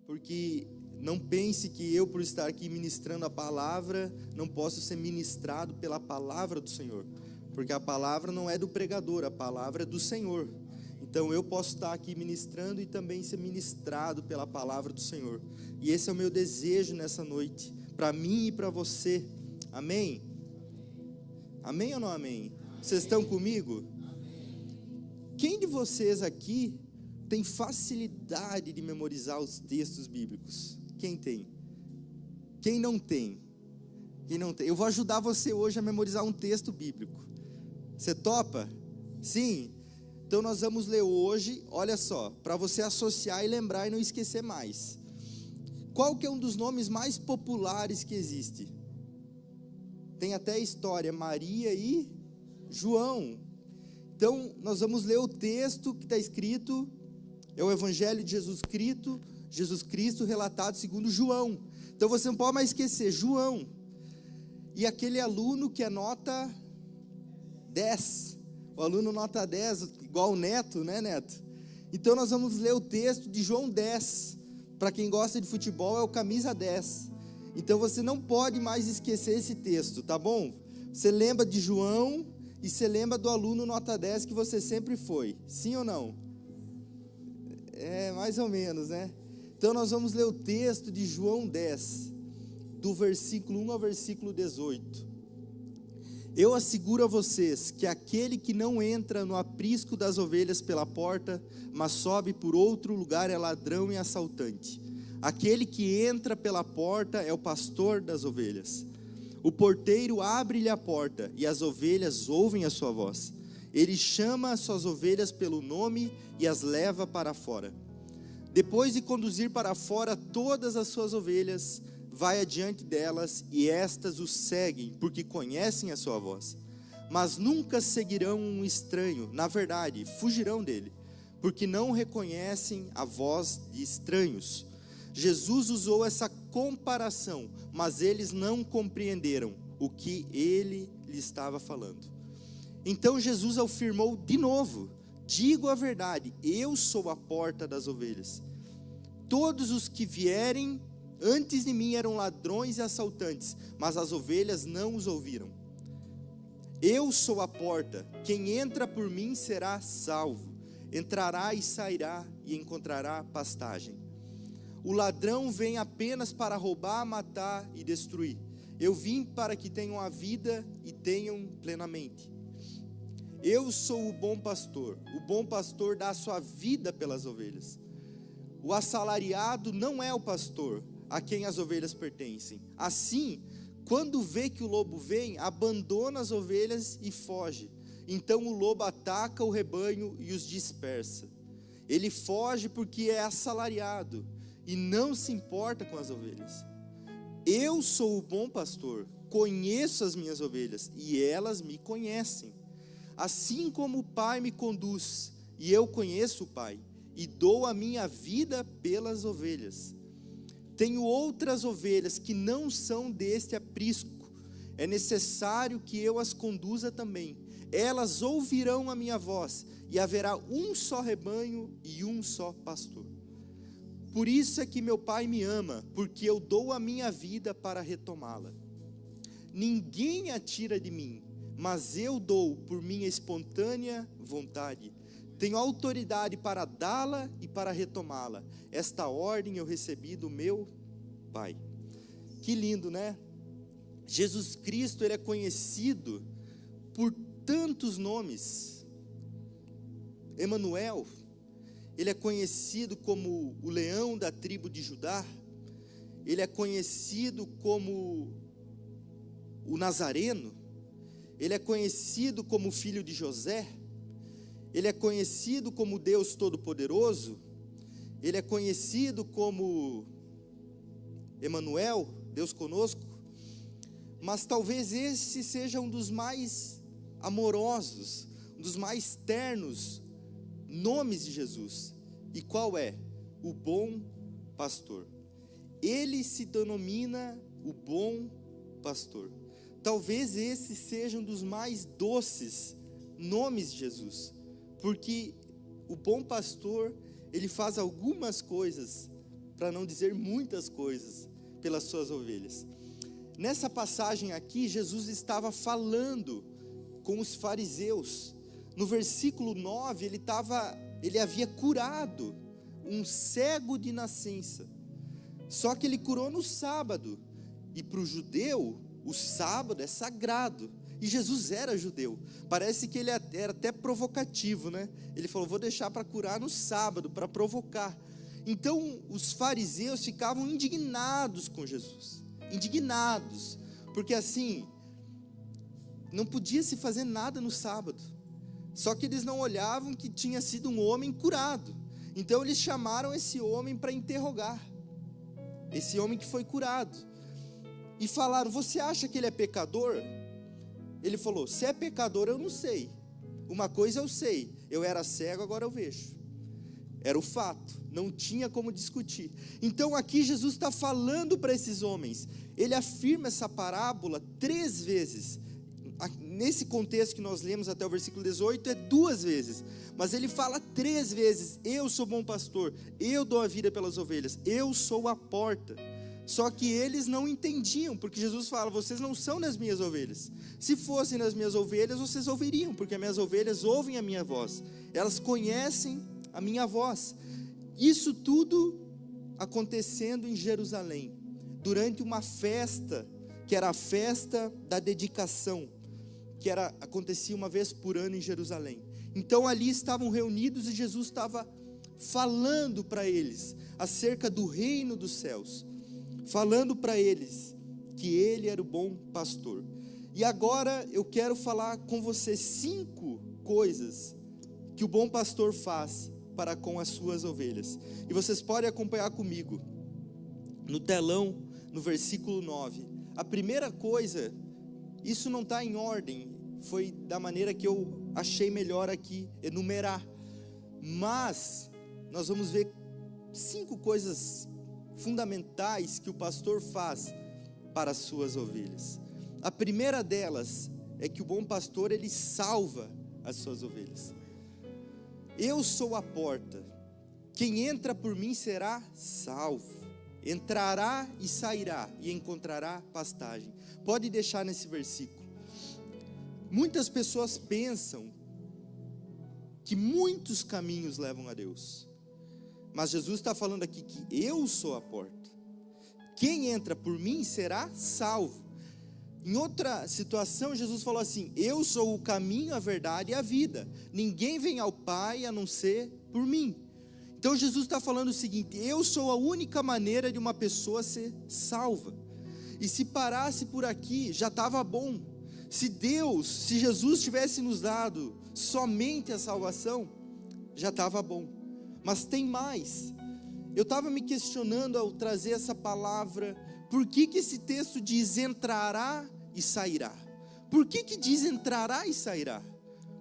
porque não pense que eu, por estar aqui ministrando a palavra, não posso ser ministrado pela palavra do Senhor, porque a palavra não é do pregador, a palavra é do Senhor. Então eu posso estar aqui ministrando e também ser ministrado pela palavra do Senhor. E esse é o meu desejo nessa noite, para mim e para você. Amém? Amém ou não amém? Vocês estão comigo? Quem de vocês aqui tem facilidade de memorizar os textos bíblicos? Quem tem? Quem não tem? Quem não tem? Eu vou ajudar você hoje a memorizar um texto bíblico. Você topa? Sim? Então nós vamos ler hoje, olha só, para você associar e lembrar e não esquecer mais. Qual que é um dos nomes mais populares que existe? Tem até história, Maria e João. Então nós vamos ler o texto que está escrito, é o Evangelho de Jesus Cristo relatado segundo João. Então você não pode mais esquecer, João. E aquele aluno que é nota 10, o aluno nota 10, igual o Neto, né, Neto? Então nós vamos ler o texto de João 10, para quem gosta de futebol é o camisa 10, então você não pode mais esquecer esse texto, tá bom? Você lembra de João e você lembra do aluno nota 10 que você sempre foi, sim ou não? É, mais ou menos, né? Então nós vamos ler o texto de João 10, do versículo 1 ao versículo 18. Eu asseguro a vocês que aquele que não entra no aprisco das ovelhas pela porta, mas sobe por outro lugar é ladrão e assaltante. Aquele que entra pela porta é o pastor das ovelhas. O porteiro abre-lhe a porta e as ovelhas ouvem a sua voz. Ele chama as suas ovelhas pelo nome e as leva para fora. Depois de conduzir para fora todas as suas ovelhas, vai adiante delas e estas o seguem, porque conhecem a sua voz. Mas nunca seguirão um estranho, na verdade, fugirão dele, porque não reconhecem a voz de estranhos. Jesus usou essa comparação, mas eles não compreenderam o que ele lhe estava falando. Então Jesus afirmou de novo: digo a verdade, eu sou a porta das ovelhas. Todos os que vierem antes de mim eram ladrões e assaltantes, mas as ovelhas não os ouviram. Eu sou a porta, quem entra por mim será salvo, entrará e sairá e encontrará pastagem. O ladrão vem apenas para roubar, matar e destruir. Eu vim para que tenham a vida e tenham plenamente. Eu sou o bom pastor dá a sua vida pelas ovelhas. O assalariado não é o pastor, a quem as ovelhas pertencem. Assim, quando vê que o lobo vem, abandona as ovelhas e foge. Então o lobo ataca o rebanho e os dispersa. Ele foge porque é assalariado e não se importa com as ovelhas. Eu sou o bom pastor, conheço as minhas ovelhas e elas me conhecem. Assim como o Pai me conduz e eu conheço o Pai e dou a minha vida pelas ovelhas. Tenho outras ovelhas que não são deste aprisco. É necessário que eu as conduza também. Elas ouvirão a minha voz e haverá um só rebanho e um só pastor. Por isso é que meu Pai me ama, porque eu dou a minha vida para retomá-la. Ninguém a tira de mim, mas eu dou por minha espontânea vontade. Tenho autoridade para dá-la e para retomá-la. Esta ordem eu recebi do meu Pai. Que lindo, né? Jesus Cristo, ele é conhecido por tantos nomes. Emanuel, ele é conhecido como o leão da tribo de Judá. Ele é conhecido como o Nazareno. Ele é conhecido como o filho de José. Ele é conhecido como Deus Todo-Poderoso. Ele é conhecido como Emanuel, Deus conosco. Mas talvez esse seja um dos mais amorosos, um dos mais ternos nomes de Jesus. E qual é? O bom pastor. Ele se denomina o bom pastor. Talvez esse seja um dos mais doces nomes de Jesus, porque o bom pastor, ele faz algumas coisas para não dizer muitas coisas, pelas suas ovelhas. Nessa passagem aqui, Jesus estava falando com os fariseus. No versículo 9, ele havia curado um cego de nascença. Só que ele curou no sábado. E para o judeu, o sábado é sagrado. E Jesus era judeu. Parece que ele era até provocativo, né? Ele falou, vou deixar para curar no sábado, para provocar. Então, os fariseus ficavam indignados com Jesus. Indignados. Porque assim, não podia se fazer nada no sábado. Só que eles não olhavam que tinha sido um homem curado. Então, eles chamaram esse homem para interrogar. Esse homem que foi curado. E falaram, você acha que ele é pecador? Ele falou, se é pecador eu não sei. Uma coisa eu sei, eu era cego, agora eu vejo. Era o fato, não tinha como discutir. Então aqui Jesus está falando para esses homens. Ele afirma essa parábola 3 vezes. Nesse contexto que nós lemos até o versículo 18, é 2 vezes. Mas ele fala 3 vezes, eu sou bom pastor, eu dou a vida pelas ovelhas, eu sou a porta. Só que eles não entendiam, porque Jesus fala, vocês não são das minhas ovelhas. Se fossem das minhas ovelhas, vocês ouviriam, porque as minhas ovelhas ouvem a minha voz. Elas conhecem a minha voz. Isso tudo acontecendo em Jerusalém, durante uma festa, que era a festa da dedicação, que acontecia uma vez por ano em Jerusalém. Então ali estavam reunidos e Jesus estava falando para eles, acerca do reino dos céus. Falando para eles que ele era o bom pastor. E agora eu quero falar com você 5 coisas que o bom pastor faz para com as suas ovelhas. E vocês podem acompanhar comigo no telão, no versículo 9. A primeira coisa, isso não está em ordem, foi da maneira que eu achei melhor aqui enumerar. Mas nós vamos ver 5 coisas fundamentais que o pastor faz para as suas ovelhas. A primeira delas é que o bom pastor, ele salva as suas ovelhas. Eu sou a porta, quem entra por mim será salvo, entrará e sairá e encontrará pastagem. Pode deixar nesse versículo. Muitas pessoas pensam que muitos caminhos levam a Deus. Mas Jesus está falando aqui que eu sou a porta. Quem entra por mim será salvo. Em outra situação, Jesus falou assim, eu sou o caminho, a verdade e a vida. Ninguém vem ao Pai a não ser por mim. Então Jesus está falando o seguinte, eu sou a única maneira de uma pessoa ser salva. E se parasse por aqui, já estava bom. Se Jesus tivesse nos dado somente a salvação, já estava bom. Mas tem mais. Eu estava me questionando ao trazer essa palavra, por que esse texto diz entrará e sairá? Por que diz entrará e sairá?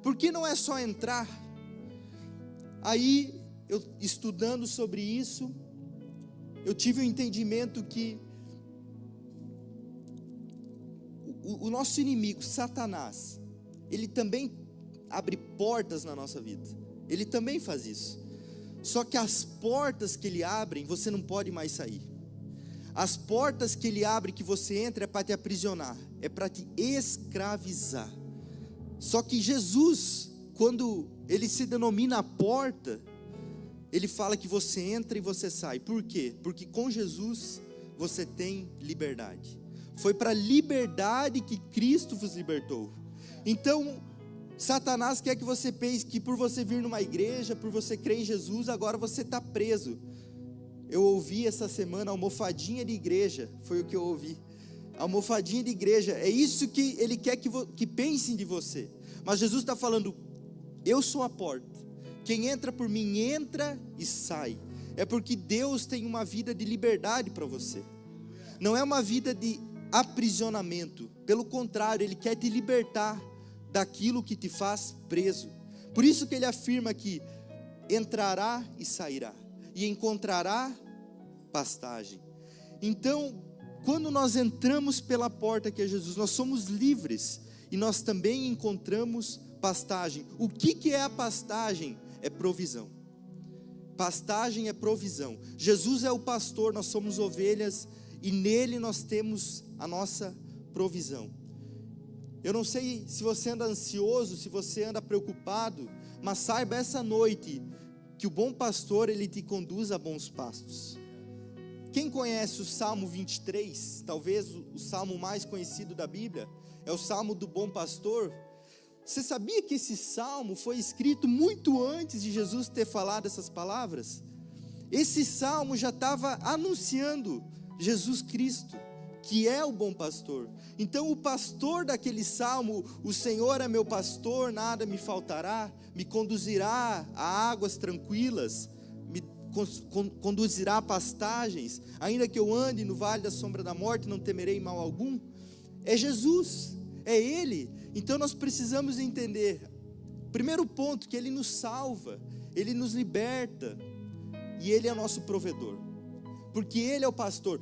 Por que não é só entrar? Aí, eu estudando sobre isso, eu tive o entendimento que o nosso inimigo, Satanás, ele também abre portas na nossa vida. Ele também faz isso. Só que as portas que ele abre, você não pode mais sair. As portas que ele abre, que você entra, é para te aprisionar, é para te escravizar. Só que Jesus, quando ele se denomina a porta, ele fala que você entra e você sai. Por quê? Porque com Jesus você tem liberdade. Foi para a liberdade que Cristo vos libertou. Então, Satanás quer que você pense que por você vir numa igreja, por você crer em Jesus, agora você está preso. Eu ouvi essa semana almofadinha de igreja, foi o que eu ouvi. Almofadinha de igreja, é isso que ele quer que pensem de você. Mas Jesus está falando, eu sou a porta. Quem entra por mim entra e sai. É porque Deus tem uma vida de liberdade para você. Não é uma vida de aprisionamento. Pelo contrário, Ele quer te libertar daquilo que te faz preso. Por isso que Ele afirma que entrará e sairá, e encontrará pastagem. Então, quando nós entramos pela porta que é Jesus, nós somos livres, e nós também encontramos pastagem. O que é a pastagem? É provisão. Pastagem é provisão. Jesus é o pastor, nós somos ovelhas e nele nós temos a nossa provisão. Eu não sei se você anda ansioso, se você anda preocupado, mas saiba essa noite que o bom pastor, ele te conduz a bons pastos. Quem conhece o Salmo 23, talvez o salmo mais conhecido da Bíblia, é o Salmo do bom pastor. Você sabia que esse salmo foi escrito muito antes de Jesus ter falado essas palavras? Esse salmo já estava anunciando Jesus Cristo, que é o bom pastor. Então o pastor daquele salmo, o Senhor é meu pastor, nada me faltará, me conduzirá a águas tranquilas, me conduzirá a pastagens, ainda que eu ande no vale da sombra da morte, não temerei mal algum. É Jesus, é Ele. Então nós precisamos entender, primeiro ponto, que Ele nos salva, Ele nos liberta, e Ele é nosso provedor, porque Ele é o pastor.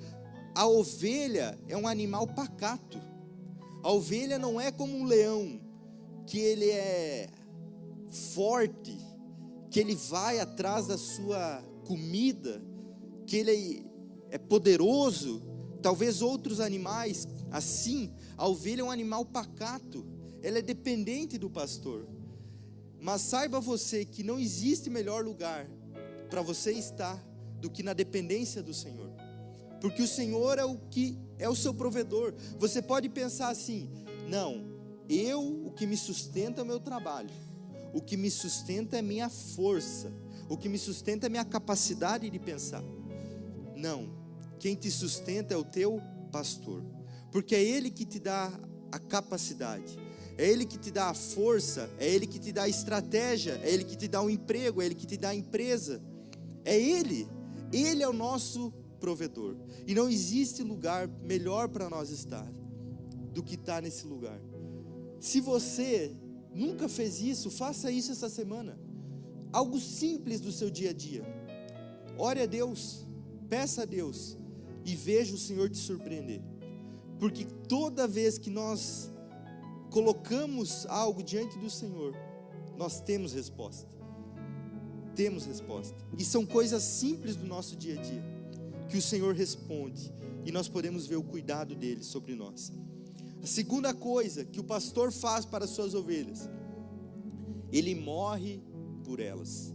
A ovelha é um animal pacato. A ovelha não é como um leão, que ele é forte, que ele vai atrás da sua comida, que ele é poderoso. Talvez outros animais assim. A ovelha é um animal pacato, ela é dependente do pastor. Mas saiba você que não existe melhor lugar para você estar do que na dependência do Senhor, porque o Senhor é o que é o seu provedor. Você pode pensar assim: não, o que me sustenta é o meu trabalho, o que me sustenta é minha força, o que me sustenta é minha capacidade de pensar. Não, quem te sustenta é o teu pastor, porque é Ele que te dá a capacidade, é Ele que te dá a força, é Ele que te dá a estratégia, é Ele que te dá o emprego, é Ele que te dá a empresa, é Ele é o nosso provedor, e não existe lugar melhor para nós estar do que estar nesse lugar. Se você nunca fez isso, faça isso essa semana, algo simples do seu dia a dia. Ore a Deus, peça a Deus e veja o Senhor te surpreender, porque toda vez que nós colocamos algo diante do Senhor, nós temos resposta, e são coisas simples do nosso dia a dia, que o Senhor responde, e nós podemos ver o cuidado dele sobre nós. A segunda coisa que o pastor faz para as suas ovelhas, ele morre por elas.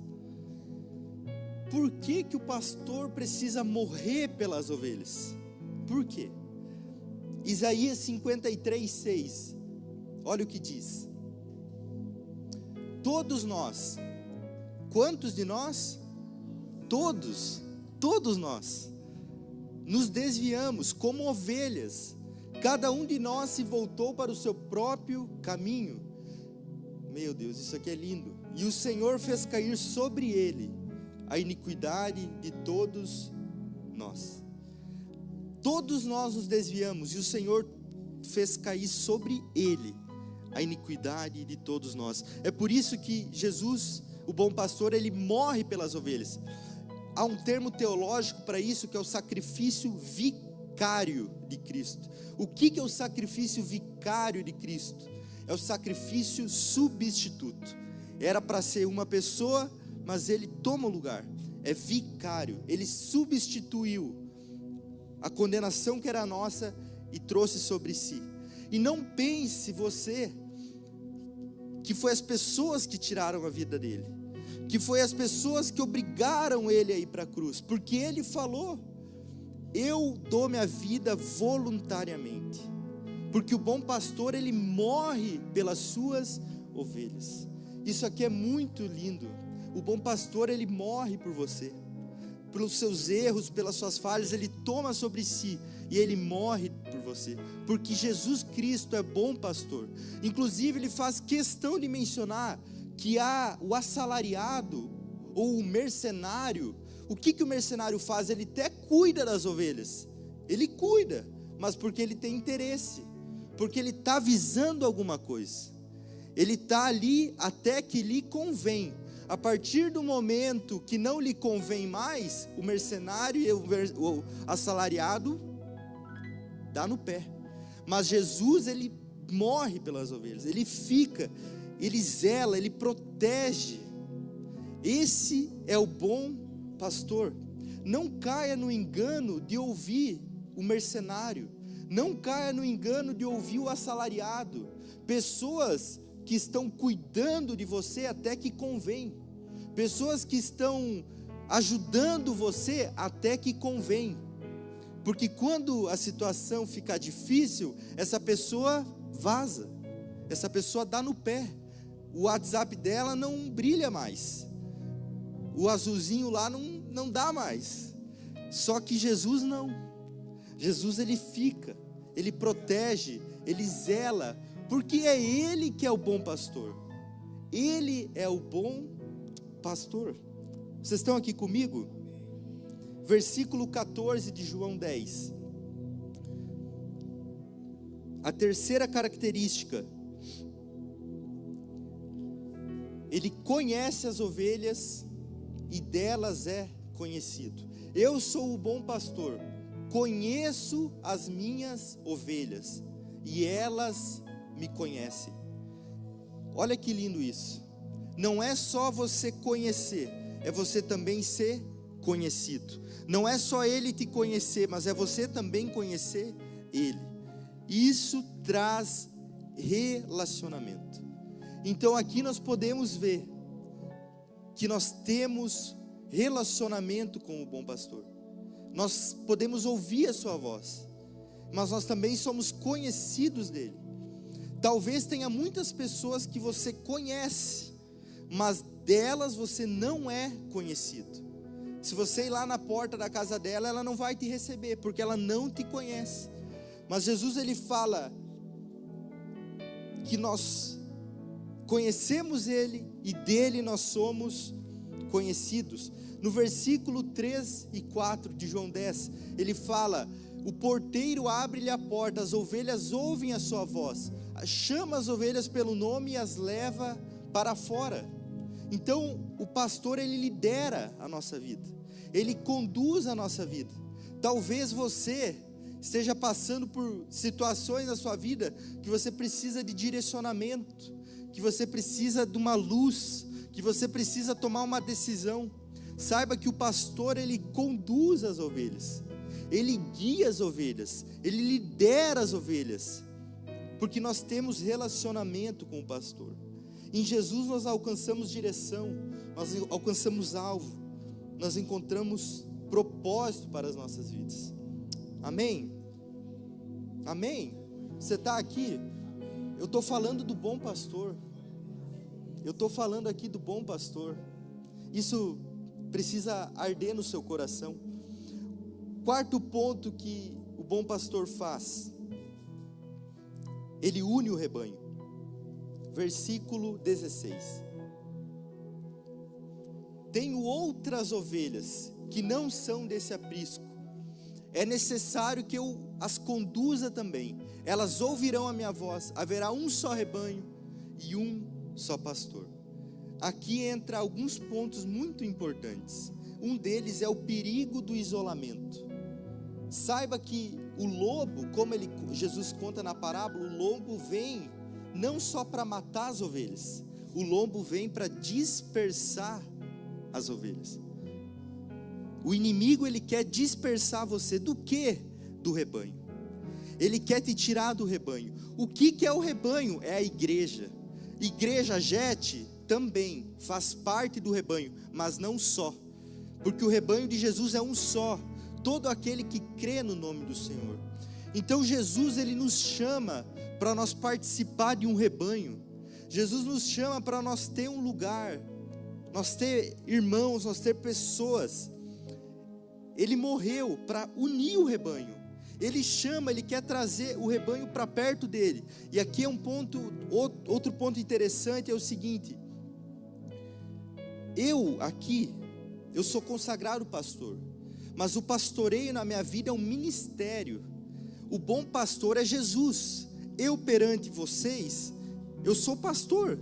Por que que o pastor precisa morrer pelas ovelhas? Por quê? Isaías 53:6, olha o que diz: todos nós, quantos de nós? Todos nós nos desviamos como ovelhas, cada um de nós se voltou para o seu próprio caminho. Meu Deus, isso aqui é lindo. E o Senhor fez cair sobre ele a iniquidade de todos nós. Todos nós nos desviamos e o Senhor fez cair sobre ele a iniquidade de todos nós. É por isso que Jesus, o bom pastor, ele morre pelas ovelhas. Há um termo teológico para isso, que é o sacrifício vicário de Cristo. O que é o sacrifício vicário de Cristo? É o sacrifício substituto. Era para ser uma pessoa, mas ele toma o lugar. É vicário. Ele substituiu a condenação que era nossa e trouxe sobre si. E não pense você que foi as pessoas que tiraram a vida dele, que foi as pessoas que obrigaram ele a ir para a cruz, porque ele falou: eu dou minha vida voluntariamente, porque o bom pastor, ele morre pelas suas ovelhas. Isso aqui é muito lindo. O bom pastor, ele morre por você, pelos seus erros, pelas suas falhas, ele toma sobre si e ele morre por você, porque Jesus Cristo é bom pastor. Inclusive ele faz questão de mencionar que há o assalariado ou o mercenário. O que o mercenário faz? Ele até cuida das ovelhas, ele cuida, mas porque ele tem interesse, porque ele está visando alguma coisa, ele está ali até que lhe convém. A partir do momento que não lhe convém mais, o mercenário e o assalariado dá no pé. Mas Jesus, ele morre pelas ovelhas, ele fica, ele zela, ele protege. Esse é o bom pastor. Não caia no engano de ouvir o mercenário. Não caia no engano de ouvir o assalariado. Pessoas que estão cuidando de você até que convém. Pessoas que estão ajudando você até que convém. Porque quando a situação ficar difícil, essa pessoa vaza. Essa pessoa dá no pé. O WhatsApp dela não brilha mais. O azulzinho lá não dá mais. Só que Jesus não. Jesus ele fica, ele protege, ele zela, porque é ele que é o bom pastor. Ele é o bom pastor. Vocês estão aqui comigo? Versículo 14 de João 10. A terceira característica: ele conhece as ovelhas e delas é conhecido. Eu sou o bom pastor, conheço as minhas ovelhas e elas me conhecem. Olha que lindo isso. Não é só você conhecer, é você também ser conhecido. Não é só ele te conhecer, mas é você também conhecer ele. Isso traz relacionamento. Então aqui nós podemos ver que nós temos relacionamento com o bom pastor. Nós podemos ouvir a sua voz, mas nós também somos conhecidos dele. Talvez tenha muitas pessoas que você conhece, mas delas você não é conhecido. Se você ir lá na porta da casa dela, ela não vai te receber, porque ela não te conhece. Mas Jesus ele fala que nós conhecemos ele e dele nós somos conhecidos. No versículo 3 e 4 de João 10, ele fala: o porteiro abre-lhe a porta, as ovelhas ouvem a sua voz, chama as ovelhas pelo nome e as leva para fora. Então o pastor ele lidera a nossa vida, ele conduz a nossa vida. Talvez você esteja passando por situações na sua vida que você precisa de direcionamento, que você precisa de uma luz, que você precisa tomar uma decisão. Saiba que o pastor ele conduz as ovelhas, ele guia as ovelhas, ele lidera as ovelhas, porque nós temos relacionamento com o pastor. Em Jesus nós alcançamos direção, nós alcançamos alvo, nós encontramos propósito para as nossas vidas. Amém? Amém? Você está aqui? Eu estou falando do bom pastor. Eu estou falando aqui do bom pastor. Isso precisa arder no seu coração. Quarto ponto que o bom pastor faz: ele une o rebanho. Versículo 16. Tenho outras ovelhas que não são desse aprisco. É necessário que eu as conduza também. Elas ouvirão a minha voz. Haverá um só rebanho e um só pastor. Aqui entra alguns pontos muito importantes. Um deles é o perigo do isolamento. Saiba que o lobo, como Jesus conta na parábola, o lobo vem não só para matar as ovelhas, o lobo vem para dispersar as ovelhas. O inimigo ele quer dispersar você do quê? Do rebanho. Ele quer te tirar do rebanho. O que é o rebanho? É a igreja. Igreja JET também faz parte do rebanho, mas não só, porque o rebanho de Jesus é um só, todo aquele que crê no nome do Senhor. Então Jesus ele nos chama para nós participar de um rebanho. Jesus nos chama para nós ter um lugar, nós ter irmãos, nós ter pessoas. Ele morreu para unir o rebanho. Ele chama, ele quer trazer o rebanho para perto dele. E aqui é outro ponto interessante é o seguinte: eu sou consagrado pastor, mas o pastoreio na minha vida é um ministério. O bom pastor é Jesus. Eu perante vocês, eu sou pastor,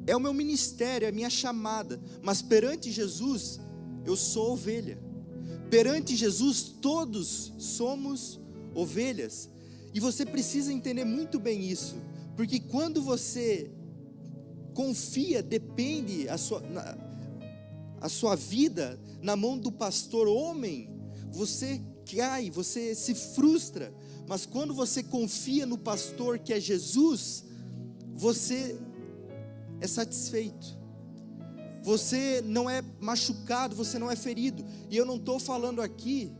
é o meu ministério, é a minha chamada, mas perante Jesus, eu sou ovelha. Perante Jesus, todos somos ovelhas, e você precisa entender muito bem isso, porque quando você confia, depende, a a sua vida na mão do pastor homem, você cai, você se frustra. Mas quando você confia no pastor que é Jesus, você é satisfeito. Você não é machucado, você não é ferido. E eu não estou falando aqui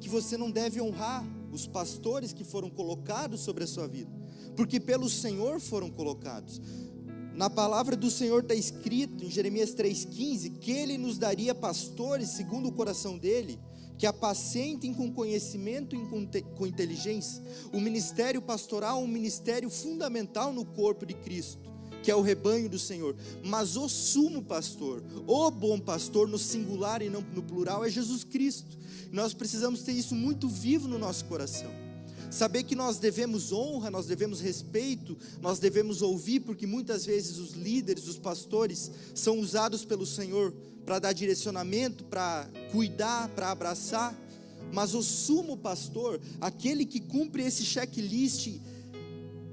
que você não deve honrar os pastores que foram colocados sobre a sua vida, porque pelo Senhor foram colocados. Na palavra do Senhor está escrito em Jeremias 3,15, que Ele nos daria pastores segundo o coração dEle, que apacentem com conhecimento e com inteligência. O ministério pastoral é um ministério fundamental no corpo de Cristo, que é o rebanho do Senhor. Mas o sumo pastor, o bom pastor, no singular e não no plural, é Jesus Cristo. Nós precisamos ter isso muito vivo no nosso coração. Saber que nós devemos honra, nós devemos respeito, nós devemos ouvir, porque muitas vezes os líderes, os pastores, são usados pelo Senhor para dar direcionamento, para cuidar, para abraçar. Mas o sumo pastor, aquele que cumpre esse checklist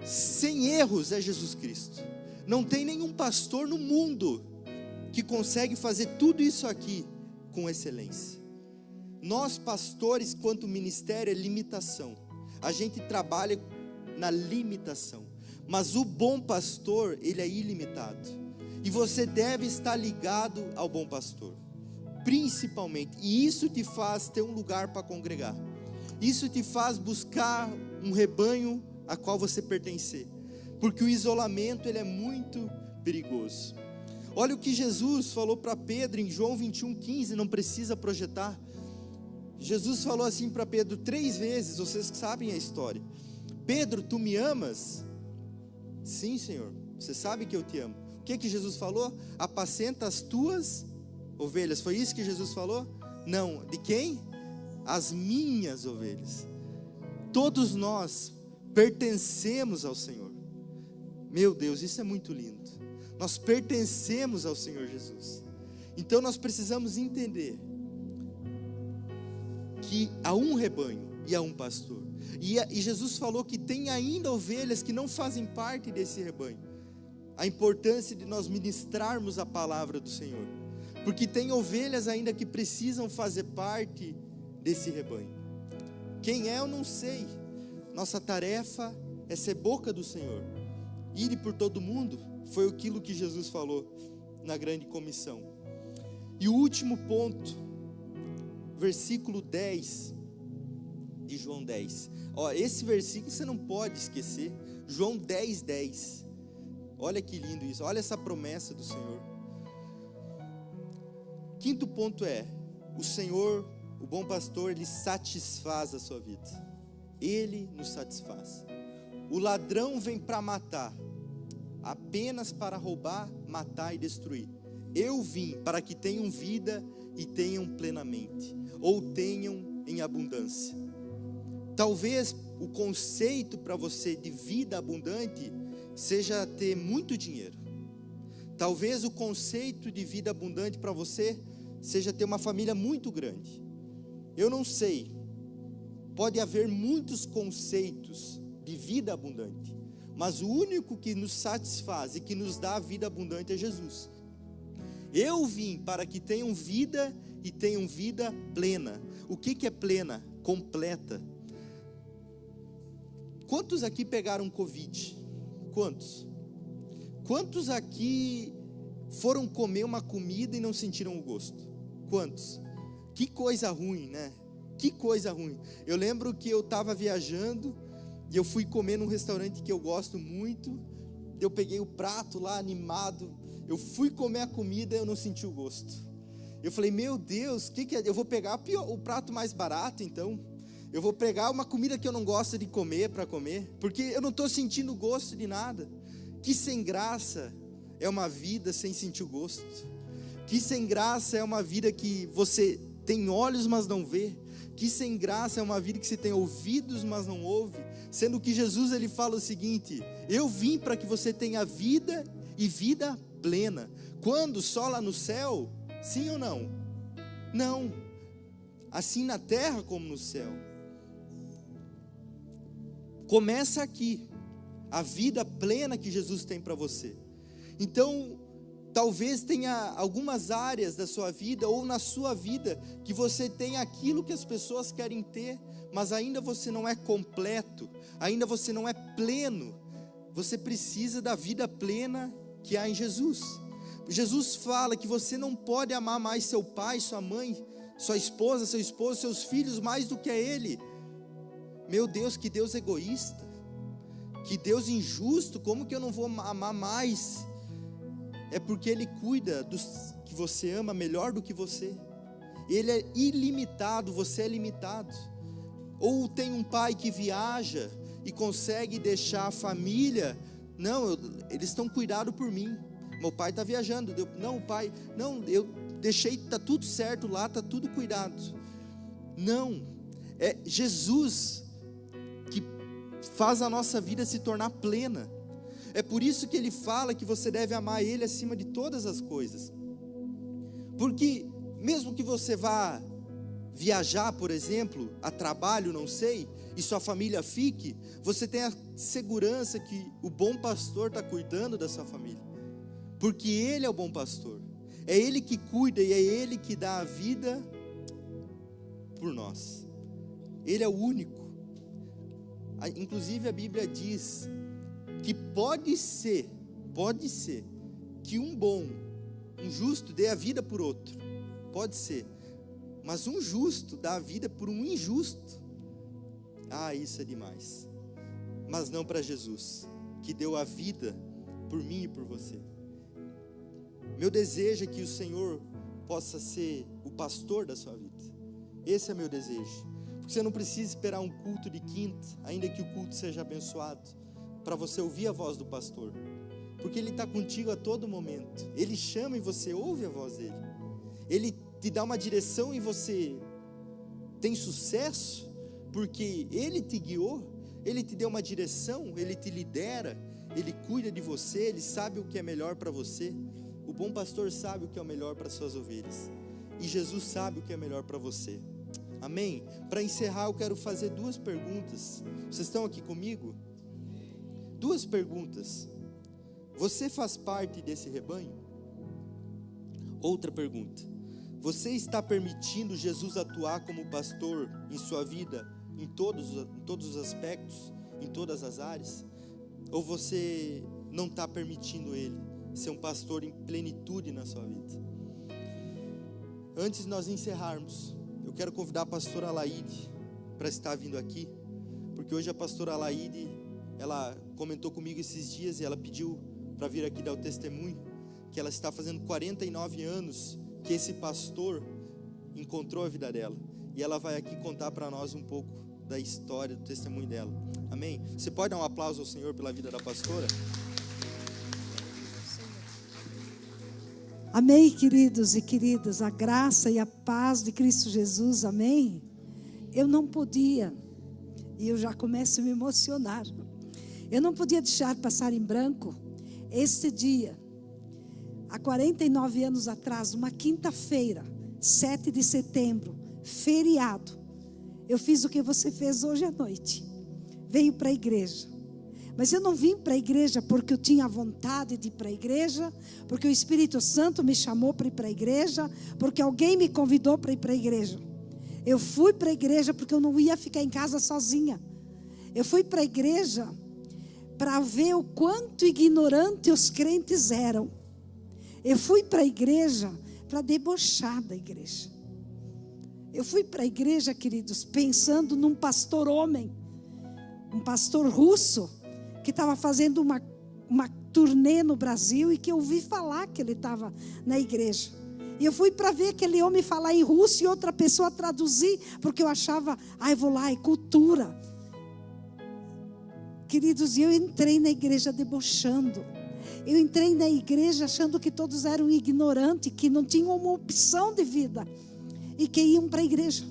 sem erros, é Jesus Cristo. Não tem nenhum pastor no mundo que consegue fazer tudo isso aqui com excelência. Nós pastores, quanto ministério, é limitação. A gente trabalha na limitação. Mas o bom pastor, ele é ilimitado. E você deve estar ligado ao bom pastor, principalmente. E isso te faz ter um lugar para congregar. Isso te faz buscar um rebanho a qual você pertencer. Porque o isolamento, ele é muito perigoso. Olha o que Jesus falou para Pedro em João 21,15, não precisa projetar. Jesus falou assim para Pedro 3 vezes, vocês que sabem a história: Pedro, tu me amas? Sim, Senhor, você sabe que eu te amo. O que Jesus falou? Apacenta as tuas ovelhas. Foi isso que Jesus falou? Não, de quem? As minhas ovelhas. Todos nós pertencemos ao Senhor. Meu Deus, isso é muito lindo. Nós pertencemos ao Senhor Jesus. Então nós precisamos entender que há um rebanho e há um pastor. E Jesus falou que tem ainda ovelhas que não fazem parte desse rebanho. A importância de nós ministrarmos a palavra do Senhor, porque tem ovelhas ainda que precisam fazer parte desse rebanho. Quem é, eu não sei. Nossa tarefa é ser boca do Senhor, ir por todo mundo. Foi aquilo que Jesus falou na grande comissão. E o último ponto, versículo 10 de João 10. Esse versículo você não pode esquecer. João 10:10. Olha que lindo isso, olha essa promessa do Senhor. Quinto ponto é: o Senhor, o bom pastor, Ele satisfaz a sua vida. Ele nos satisfaz. O ladrão vem para matar, apenas para roubar, matar e destruir. Eu vim para que tenham vida e tenham plenamente, ou tenham em abundância. Talvez o conceito para você de vida abundante seja ter muito dinheiro. Talvez o conceito de vida abundante para você seja ter uma família muito grande. Eu não sei. Pode haver muitos conceitos de vida abundante, mas o único que nos satisfaz e que nos dá a vida abundante é Jesus. Eu vim para que tenham vida e tenham vida plena. O que é plena? Completa. Quantos aqui pegaram Covid? Quantos? Quantos aqui foram comer uma comida e não sentiram o gosto? Quantos? Que coisa ruim, né? Que coisa ruim. Eu lembro que eu estava viajando e eu fui comer num restaurante que eu gosto muito. Eu peguei o prato lá animado. Eu fui comer a comida e eu não senti o gosto. Eu falei, meu Deus, que é? Eu vou pegar o prato mais barato então? Eu vou pegar uma comida que eu não gosto de comer para comer? Porque eu não estou sentindo gosto de nada. Que sem graça é uma vida sem sentir o gosto. Que sem graça é uma vida que você tem olhos, mas não vê. Que sem graça é uma vida que você tem ouvidos, mas não ouve. Sendo que Jesus, Ele fala o seguinte: eu vim para que você tenha vida e vida plena. Quando? Só lá no céu? Sim ou não? Não. Assim na terra como no céu. Começa aqui. A vida plena que Jesus tem para você. Então, Talvez tenha algumas áreas da sua vida ou na sua vida que você tem aquilo que as pessoas querem ter, mas ainda você não é completo, ainda você não é pleno. Você precisa da vida plena que há em Jesus. Jesus fala que você não pode amar mais seu pai, sua mãe, sua esposa, seu esposo, seus filhos mais do que a Ele. Meu Deus, que Deus egoísta, que Deus injusto, como que eu não vou amar mais? É porque Ele cuida dos que você ama melhor do que você. Ele é ilimitado, você é limitado. Ou tem um pai que viaja e consegue deixar a família, não, eles estão cuidados por mim. Meu pai está viajando, não, pai, não, eu deixei, está tudo certo lá, está tudo cuidado. Não, é Jesus que faz a nossa vida se tornar plena. É por isso que Ele fala que você deve amar Ele acima de todas as coisas. Porque mesmo que você vá viajar, por exemplo, a trabalho, não sei, e sua família fique, você tem a segurança que o bom pastor está cuidando da sua família. Porque Ele é o bom pastor. É Ele que cuida e é Ele que dá a vida por nós. Ele é o único. Inclusive a Bíblia diz que pode ser que um justo dê a vida por outro, pode ser, mas um justo dá a vida por um injusto, isso é demais, mas não para Jesus, que deu a vida por mim e por você. Meu desejo é que o Senhor possa ser o pastor da sua vida, esse é meu desejo, porque você não precisa esperar um culto de quinta, ainda que o culto seja abençoado, para você ouvir a voz do pastor, porque Ele está contigo a todo momento. Ele chama e você ouve a voz dEle. Ele te dá uma direção e você tem sucesso, porque Ele te guiou, Ele te deu uma direção, Ele te lidera, Ele cuida de você, Ele sabe o que é melhor para você. O bom pastor sabe o que é o melhor para suas ovelhas, e Jesus sabe o que é melhor para você. Amém? Para encerrar, eu quero fazer 2 perguntas. Vocês estão aqui comigo? 2 perguntas. Você faz parte desse rebanho? Outra pergunta. Você está permitindo Jesus atuar como pastor em sua vida, em todos os aspectos, em todas as áreas? Ou você não está permitindo Ele ser um pastor em plenitude na sua vida? Antes de nós encerrarmos, eu quero convidar a pastora Alaide para estar vindo aqui, porque hoje a pastora Alaide, ela comentou comigo esses dias e ela pediu para vir aqui dar o testemunho, que ela está fazendo 49 anos que esse pastor encontrou a vida dela, e ela vai aqui contar para nós um pouco da história, do testemunho dela. Amém? Você pode dar um aplauso ao Senhor pela vida da pastora? Amém, queridos e queridas, a graça e a paz de Cristo Jesus, amém? Eu não podia, e eu já começo a me emocionar, eu não podia deixar passar em branco este dia, há 49 anos atrás, uma quinta-feira, 7 de setembro, feriado. Eu fiz o que você fez hoje à noite, veio para a igreja. Mas eu não vim para a igreja porque eu tinha vontade de ir para a igreja, porque o Espírito Santo me chamou para ir para a igreja, porque alguém me convidou para ir para a igreja. Eu fui para a igreja porque eu não ia ficar em casa sozinha. Eu fui para a igreja para ver o quanto ignorante os crentes eram. Eu fui para a igreja para debochar da igreja. Eu fui para a igreja, queridos, pensando num pastor homem, um pastor russo, que estava fazendo uma turnê no Brasil e que eu ouvi falar que ele estava na igreja. E eu fui para ver aquele homem falar em russo e outra pessoa traduzir, porque eu achava, eu vou lá, é cultura. Queridos, eu entrei na igreja debochando. Eu entrei na igreja achando que todos eram ignorantes, que não tinham uma opção de vida e que iam para a igreja.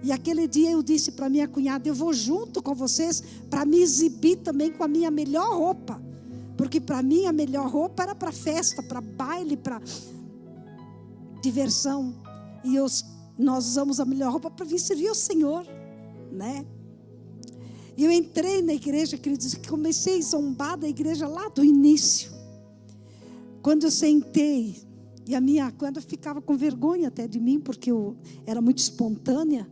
E aquele dia eu disse para minha cunhada, eu vou junto com vocês para me exibir também com a minha melhor roupa. Porque para mim a melhor roupa era para festa, para baile, para diversão. E nós usamos a melhor roupa para vir servir ao Senhor, né? E eu entrei na igreja, queridos, que comecei a zombar da igreja lá do início. Quando eu sentei, quando eu ficava com vergonha até de mim, porque eu era muito espontânea.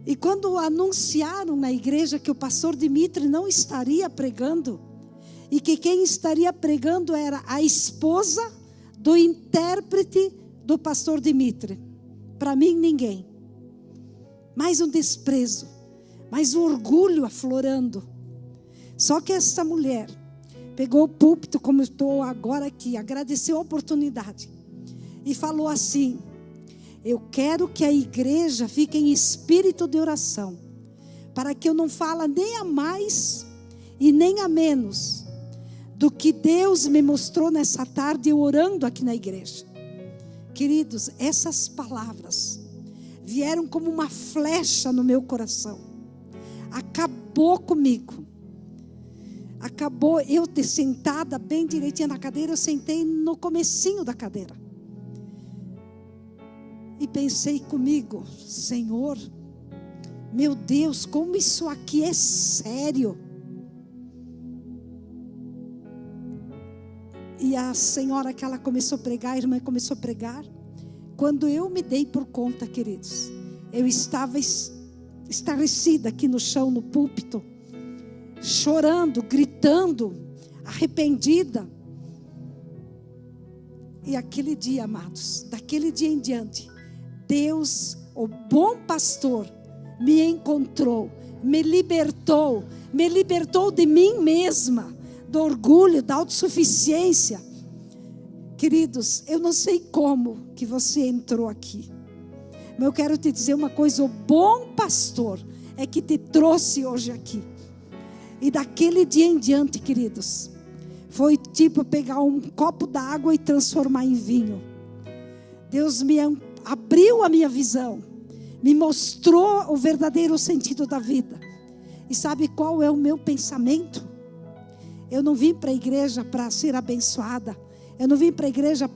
E quando anunciaram na igreja que o pastor Dimitri não estaria pregando, e que quem estaria pregando era a esposa do intérprete do pastor Dimitri. Para mim, ninguém. Mais um desprezo, mais um orgulho aflorando. Só que essa mulher pegou o púlpito, como eu estou agora aqui, agradeceu a oportunidade e falou assim: eu quero que a igreja fique em espírito de oração, para que eu não fale nem a mais e nem a menos do que Deus me mostrou nessa tarde, eu orando aqui na igreja. Queridos, essas palavras vieram como uma flecha no meu coração. Acabou comigo. Acabou eu ter sentada bem direitinha na cadeira. Eu sentei no comecinho da cadeira. E pensei comigo: Senhor, meu Deus, como isso aqui é sério. E a senhora que ela começou a pregar, a irmã começou a pregar. Quando eu me dei por conta, queridos, eu estava estarrecida aqui no chão, no púlpito, chorando, gritando, arrependida. E aquele dia, amados, daquele dia em diante, Deus, o bom pastor, me encontrou, me libertou de mim mesma, do orgulho, da autossuficiência. Queridos, eu não sei como que você entrou aqui, mas eu quero te dizer uma coisa: o bom pastor é que te trouxe hoje aqui. E daquele dia em diante, queridos, foi tipo pegar um copo d'água e transformar em vinho. Deus me abriu a minha visão, me mostrou o verdadeiro sentido da vida. E sabe qual é o meu pensamento? Eu não vim para a igreja para ser abençoada. Eu não vim para a igreja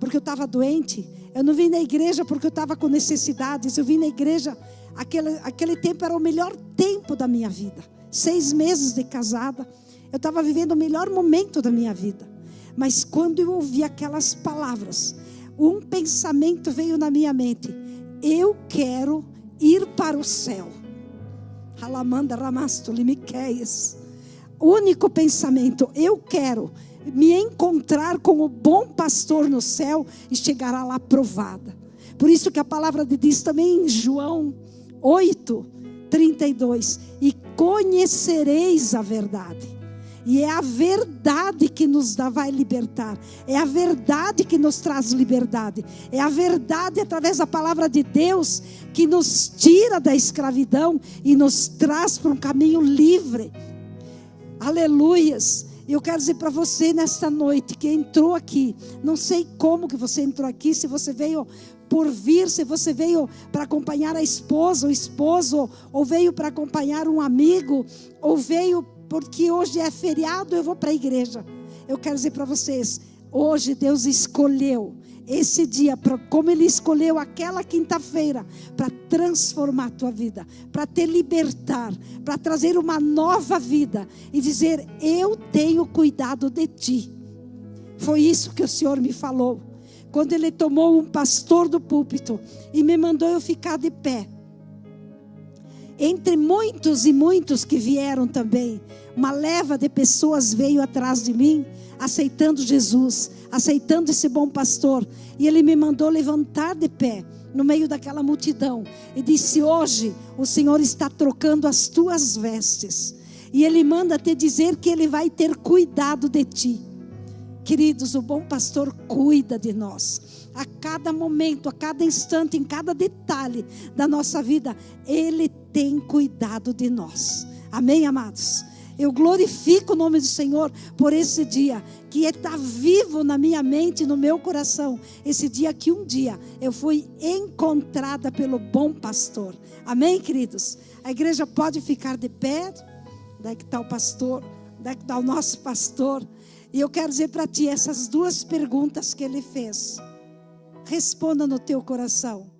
porque eu estava doente. Eu não vim na igreja porque eu estava com necessidades. Eu vim na igreja, aquele tempo era o melhor tempo da minha vida. 6 meses de casada, eu estava vivendo o melhor momento da minha vida. Mas quando eu ouvi aquelas palavras, um pensamento veio na minha mente: eu quero ir para o céu. Alamanda ramastoli miqueias. Único pensamento: eu quero me encontrar com o bom pastor no céu e chegará lá provada. Por isso que a palavra de Deus também em João 8:32: e conhecereis a verdade. E é a verdade que nos vai libertar. É a verdade que nos traz liberdade. É a verdade através da palavra de Deus que nos tira da escravidão e nos traz para um caminho livre. Aleluias. E eu quero dizer para você nesta noite que entrou aqui, não sei como que você entrou aqui, se você veio por vir, se você veio para acompanhar a esposa, o esposo, ou veio para acompanhar um amigo, ou veio porque hoje é feriado, eu vou para a igreja. Eu quero dizer para vocês, hoje Deus escolheu esse dia, como Ele escolheu aquela quinta-feira, para transformar a tua vida, para te libertar, para trazer uma nova vida e dizer: eu tenho cuidado de ti. Foi isso que o Senhor me falou quando Ele tomou um pastor do púlpito e me mandou eu ficar de pé. Entre muitos e muitos que vieram também, uma leva de pessoas veio atrás de mim, aceitando Jesus, aceitando esse bom pastor. E Ele me mandou levantar de pé no meio daquela multidão e disse: hoje o Senhor está trocando as tuas vestes, e Ele manda te dizer que Ele vai ter cuidado de ti. Queridos, o bom pastor cuida de nós. A cada momento, a cada instante, em cada detalhe da nossa vida, Ele tem cuidado de nós. Amém, amados? Eu glorifico o nome do Senhor por esse dia que está vivo na minha mente, no meu coração. Esse dia que um dia eu fui encontrada pelo bom pastor. Amém, queridos? A igreja pode ficar de pé. Daí que está o pastor, daí que está o nosso pastor. E eu quero dizer para ti essas 2 perguntas que ele fez. Responda no teu coração.